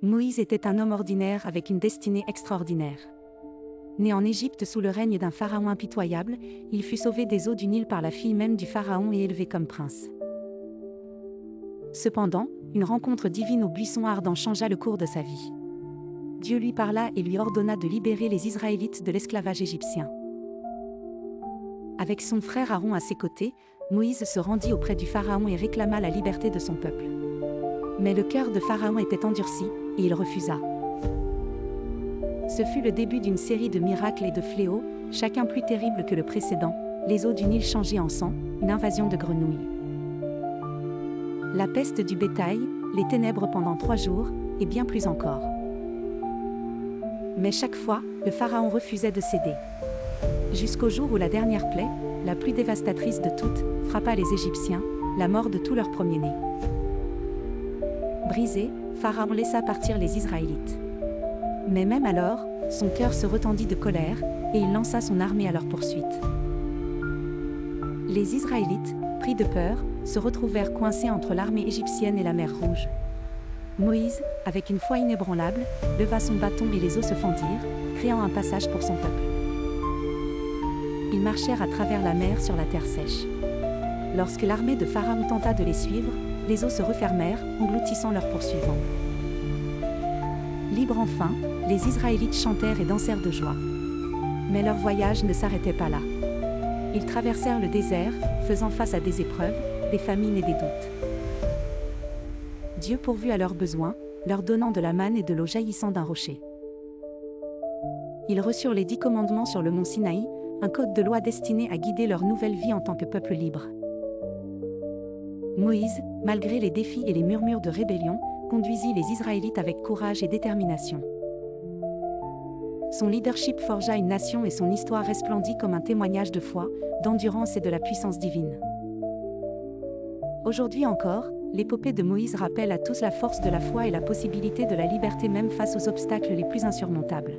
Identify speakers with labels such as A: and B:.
A: Moïse était un homme ordinaire avec une destinée extraordinaire. Né en Égypte sous le règne d'un pharaon impitoyable, il fut sauvé des eaux du Nil par la fille même du pharaon et élevé comme prince. Cependant, une rencontre divine au buisson ardent changea le cours de sa vie. Dieu lui parla et lui ordonna de libérer les Israélites de l'esclavage égyptien. Avec son frère Aaron à ses côtés, Moïse se rendit auprès du pharaon et réclama la liberté de son peuple. Mais le cœur de Pharaon était endurci, et il refusa. Ce fut le début d'une série de miracles et de fléaux, chacun plus terrible que le précédent, les eaux du Nil changées en sang, une invasion de grenouilles. La peste du bétail, les ténèbres pendant 3 jours, et bien plus encore. Mais chaque fois, le pharaon refusait de céder. Jusqu'au jour où la dernière plaie, la plus dévastatrice de toutes, frappa les Égyptiens, la mort de tous leurs premiers-nés. Brisé, Pharaon laissa partir les Israélites. Mais même alors, son cœur se retendit de colère, et il lança son armée à leur poursuite. Les Israélites, pris de peur, se retrouvèrent coincés entre l'armée égyptienne et la mer Rouge. Moïse, avec une foi inébranlable, leva son bâton et les eaux se fendirent, créant un passage pour son peuple. Ils marchèrent à travers la mer sur la terre sèche. Lorsque l'armée de Pharaon tenta de les suivre, les eaux se refermèrent, engloutissant leurs poursuivants. Libres enfin, les Israélites chantèrent et dansèrent de joie. Mais leur voyage ne s'arrêtait pas là. Ils traversèrent le désert, faisant face à des épreuves, des famines et des doutes. Dieu pourvut à leurs besoins, leur donnant de la manne et de l'eau jaillissant d'un rocher. Ils reçurent les 10 commandements sur le mont Sinaï, un code de loi destiné à guider leur nouvelle vie en tant que peuple libre. Moïse, malgré les défis et les murmures de rébellion, conduisit les Israélites avec courage et détermination. Son leadership forgea une nation et son histoire resplendit comme un témoignage de foi, d'endurance et de la puissance divine. Aujourd'hui encore, l'épopée de Moïse rappelle à tous la force de la foi et la possibilité de la liberté même face aux obstacles les plus insurmontables.